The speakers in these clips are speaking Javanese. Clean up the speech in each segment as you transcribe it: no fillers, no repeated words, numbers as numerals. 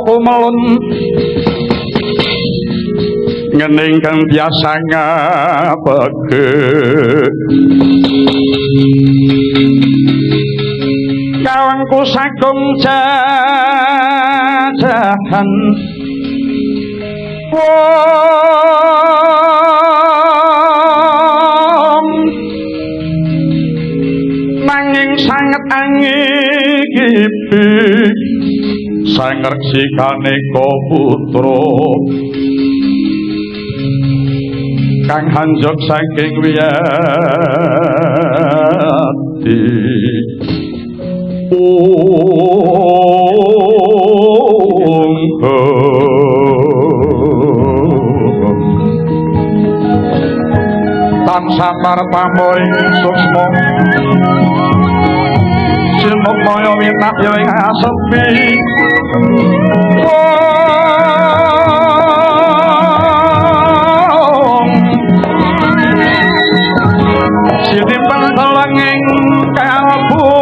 kumelun ngening kang biasa ngabege kawangku sagung jajahan nanging sanget angikipi sangreksikane putra kang hanjok saking wiyadi tansah paring suksma silmuk maya winat ya ing asepi sitipan telenging kalbu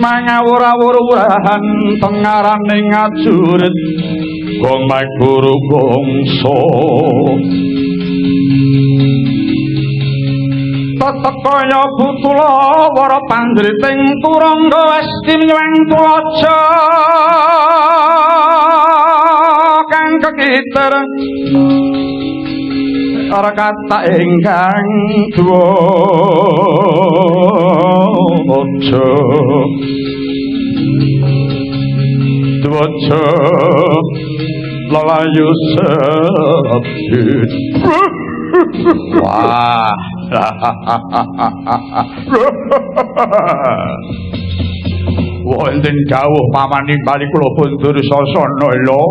mangawur-awur-urahan tengaraning ngajurit gong maguru gongso tetekaya butula wara pandriting turangga westi nyuwang tulaja kang kekiter ora kata ingkang duwaja lalayu sepi wah wonten dawuh paman nimbali kula Bandur Sasana lho.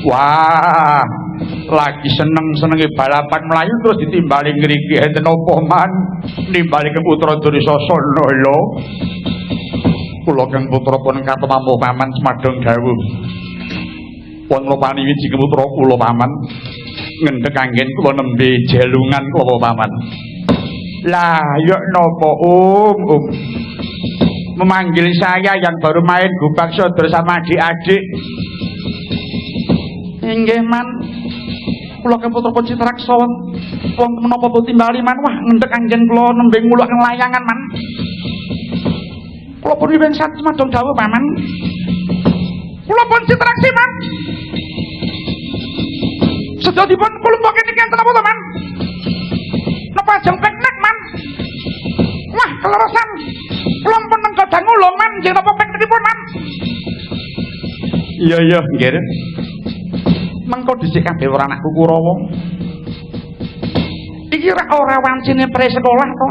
Wah, lagi seneng-senenge balapan melayu terus ditimbali ngriki enten apa man nimbali ke putra Dursasana lho. Kula kang putra pun katemamuh paman semadong dawuh. Pun kula paniwiji ke putra kula paman ngendhek anggen kula nembe jelungan kula paman. Lah, yo napa memanggil saya yang baru main gubak sodor sama adik-adik. Inggih man, kula keputra pun Citraksa wong menapa pun timbali man, wah ngendhek anggen kula nembe ngulak layangan man. Kula pun wiwin sat semadong dawuh paman. Kula pun Citraksi man. Sedadipun kula mboten iki enten apa to man? Napa jempek nek man? Wah, keleresan. Kula pun nenggodang ulung man, nggih napa pekipun man? Iya, nggih. Mengko dhisik kabeh ora anakku Kurawa. Iki ora wancine pre sekolah to.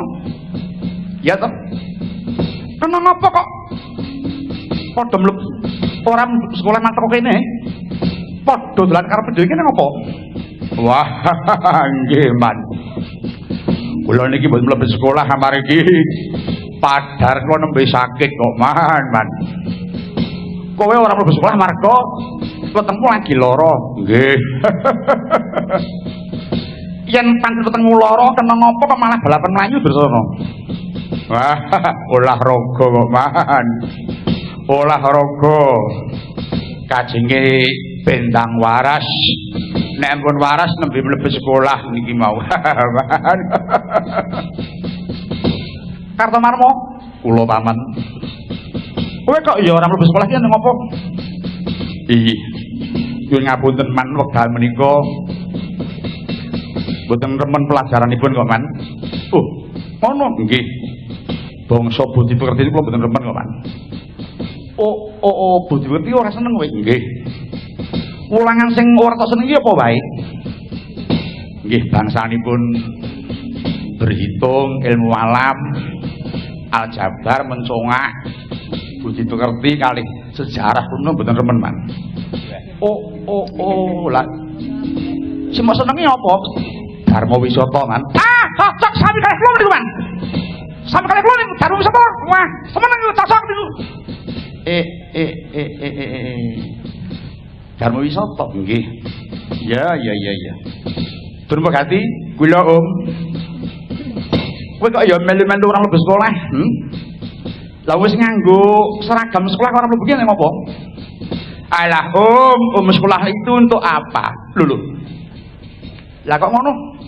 Ya to. Kena napa kok padha mlebu ora sekolah mantek kene? Padha dolan karo dhewe kene ngopo? Wah, nggih man. Kula niki mboten mlebu sekolah amargi padhar kula nembe sakit kok man. Kowe ora mlebu sekolah marga wetengmu lagi lara. Nggih. Yen pancen wetengmu lara kena ngopo kok malah balapan mlayu Dursana? Wah, olahraga kok man. Olahraga. Kajenge bendang waras. Nek ampun waras nembe mlebu sekolah niki mau. Kartomarmo, kula paman. Kowe kok ya ora mlebu sekolah ki ngopo? Iya. Nyuwun ngapunten man wekdal menika boten remen pelajaranipun kok man. Oh, ngono nggih. Bangsa budi pekerti kula boten remen kok man. Oh, budi pekerti ora seneng kowe nggih. Ulangan sing ora tak seneng iki apa wae? Nggih, bangsanipun berhitung, ilmu alam, aljabar, mencongak, budi pekerti kalih sejarah kuno boten remen man. Oh, lah. Sing mbok senengi apa? Dharma wisata man. Cocok sami kalih kula niku man. Sami kalih kula niku Dharma wisata. Wah, semeneng cocok niku. Dharma wisata nggih. Ya. Durung pegati kula kowe kok ya melu-melu ora mlebu sekolah? Lah wis nganggo seragam sekolah ora mlebu ki ngopo? Alah sekolah itu untuk apa? Lho. Lah kok ngono?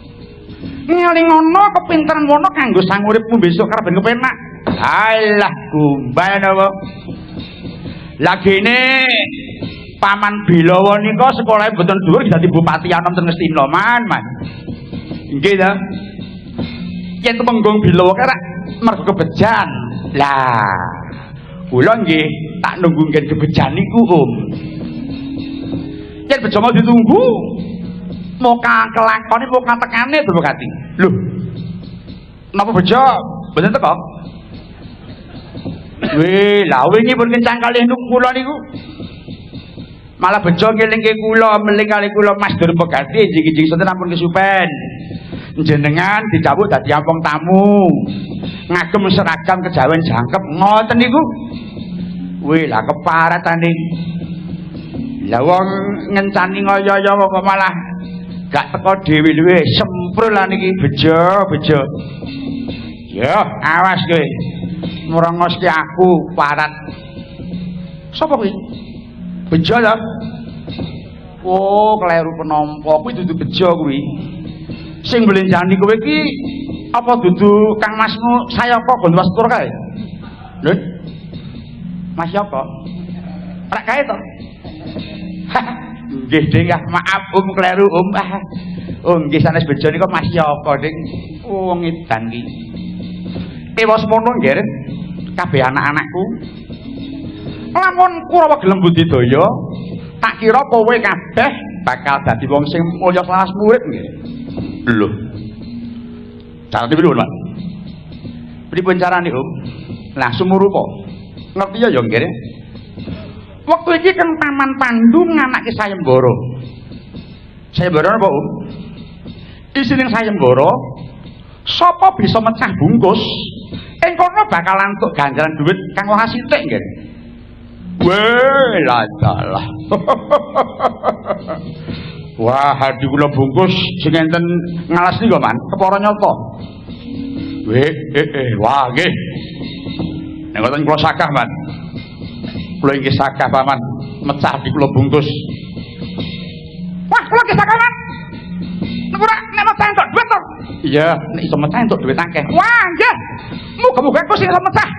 Ngeling ngono kepinteran ngono kanggo sang uripmu besok karep ben kepenak. Alah gumbal napa? Lah gene Paman Bilawa nika sekolahe mboten dhuwur dadi bupati anom teng Ngastina man. Nggih ta? Yen temenggung Bilawa kira mergo kebejan. Lah, kula nggih tak nunggu ngen kebejan niku, Yen bejo mau ditunggu, muka kelakone muka tekane Durmagati. Lho. Napa bejo? Mboten teko? Weh, lah wingi pun kencang kalih kula niku. Malah bejo ngelingke kula, meling kalih kula Mas Durmagati jing-jing senten ampun kesupen. Jenengan dicawuk dadi ampung tamu. Ngagem seragam kejawen jangkep ngoten niku. Wih, lah keparatane. Lah wong ngencani ngoyo-yo kok malah gak teko dhewe luwe semprul lah niki bejo. Ya, awas kowe. Ngrongos ki aku parat. Sapa kuwi? Bejo lho. Oh, kleru penampa. Kuwi dudu bejo kuwi. Sing mlenjani kowe iki apa dudu Kang Masmu Sayaka Gondwas Tur kae? Lho. Mas Yoko. Rak kae to? Nggih, Ding, maaf kleru Oh, nggih sanes bejo nika Mas Yoko, Ding. Oh, ngedan ki. Ewa semono nggih, kabeh anak-anakku. Lamun Kurawa gelem budidaya, tak kira kowe kabeh bakal dadi wong sing mulya kelas murid nggih. Lho. Carane pripun, Pak? Pripun carane, Om? Lah sumurupa. Ngerti ya nggih. Wektu iki Kang Paman Pandhu nganake sayembara. Sayembara apa, Om? Isining sayembara sapa bisa mecah bungkus ing kono bakal antuk ganjaran duit kang ora sithik nggih. Weh, ladalah. Wah, hadi kula bungkus sing enten ngalas nika, Man. Kepara nyata. Wah, nggih. Nek ngoten kula sakah, Man. Kula inggih sakah, Paman. Mecah di kula bungkus. Wah, kula nggih sakah, Man. Nek mecah entuk duit to. Iya, nek iso mecah entuk duit akeh. Wah, nggih. Muga-muga aku sing iso mecah.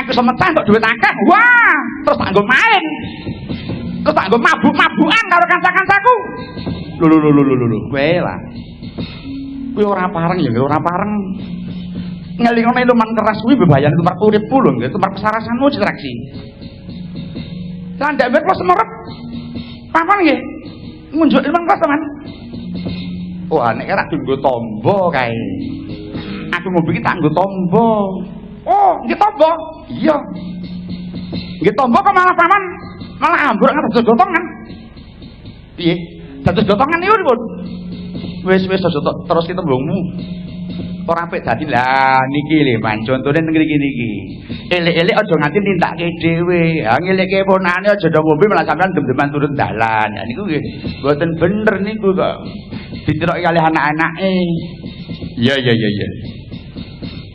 Aku iso mecah entuk duit akeh. Wah, terus tak nggo main. Terus tak nggo mabuk-mabukan karo kanca-kancaku. Lho. Kowe lah. Kuwi ora pareng ya, ora pareng. Ngelingone luman keras kuwi bebayan tumar uripku lho, nggih, tumar kesarasanmu distraksi. Lah ndak wis semerep. Papan nggih. Ngunjuk luman keras, Man. Wah, nek ora dienggo tombo kae. Aku mau bikin tak nggo tombo. Oh, nggih tombo. Iya. Nggih tombo kok malah Paman malah ambur dados gotongan. Piye? Dados gotongan niku pripun? Wis aja terus ki tembungmu. Ora apik dadi lah niki lho Man, contone teng ngriki niki. Elek-elek aja nganti nintake dhewe. Ha ngelekke ponane aja do ngombe malah sampean dem-deman turun dalan. Ha niku nggih mboten bener niku kok. Ditiroki kalih anak-anake. Iya.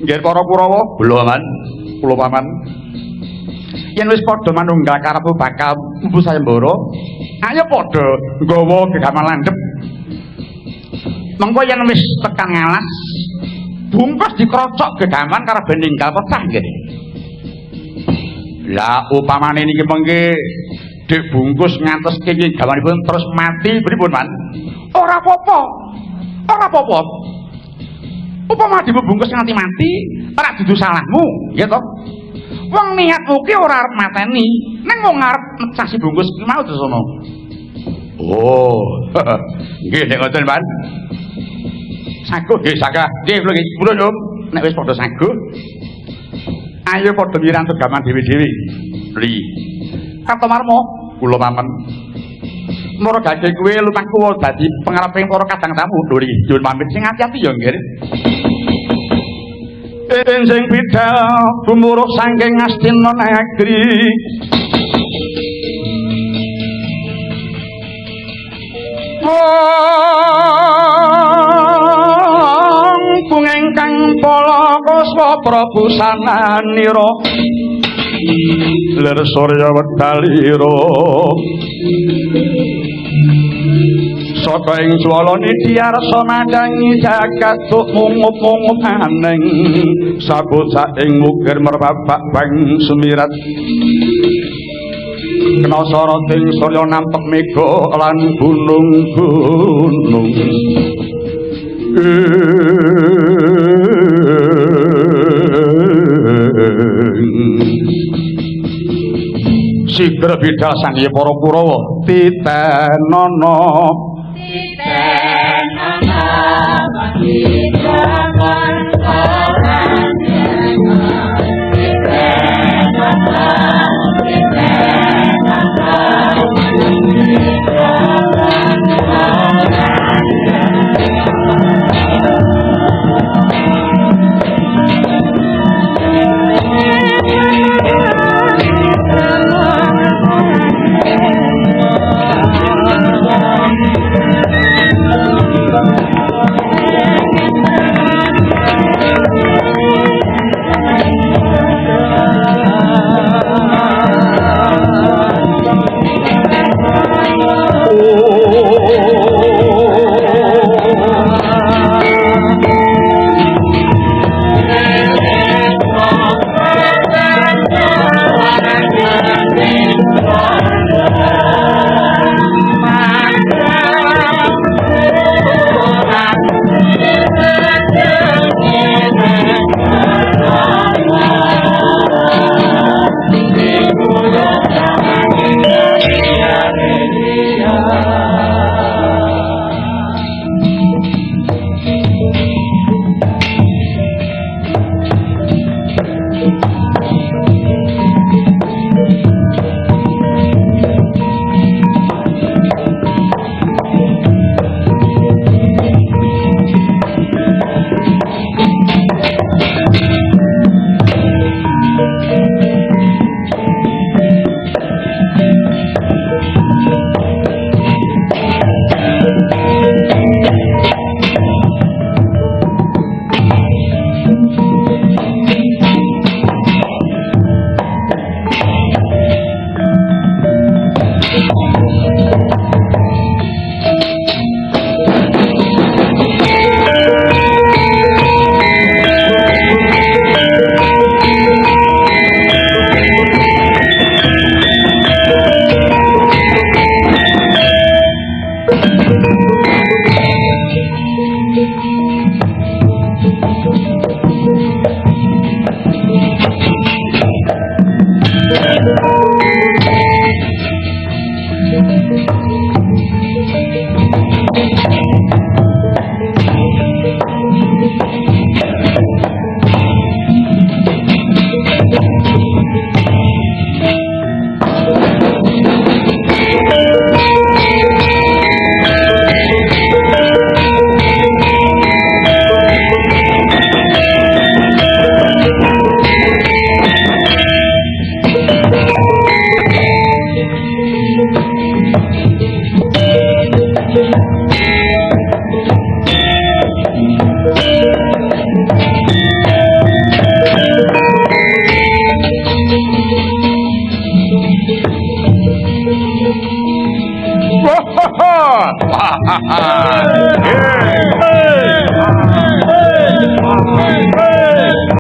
Nggih para Kurawa, kula Man, kula Paman. Yen wis padha manunggal karepmu bakal mpu sayembara, ayo padha nggawa gegaman landhep. Mengko yen wis tekan ngalas, bungkus dikrocok gegaman karo ben ninggal pecah nggih. Lah upamane niki mengke dik bungkus ngantos kenging gawanipun terus mati pripun, Man? Ora apa-apa. Ora apa-apa. Upama dibungkus nganti mati, ora dudu salahmu, nggih to? Wong niatmu ki ora arep mateni, ning wong arep mecah si bungkus ki mau terus ono. Oh. Nggih nek ngoten, Man. Saguh nggih sakah. Nggih kula nggih purun, Om. Nek wis padha saguh, ayo padha mirantut gaman dhewe-dhewe. Li. Katomarmo kula Paman. Mara gageh kowe lumaku dadi pangareping para kadang tamu. Lho iki, nyuwun pamit sing ati-ati ya nggih. Sing bidal gumuruh saking Astina negeri. Wong ingkang Palakaswa Prabu sananira lir surya wedalira saka ing swalane diarsa madangi jagat mungup-mungup aneng sabocah ing mukir merbabak bang semirat kena sarating surya nampek mega lan gunung-gunung Sigra bidal sangya para Kurawa titenana hahaha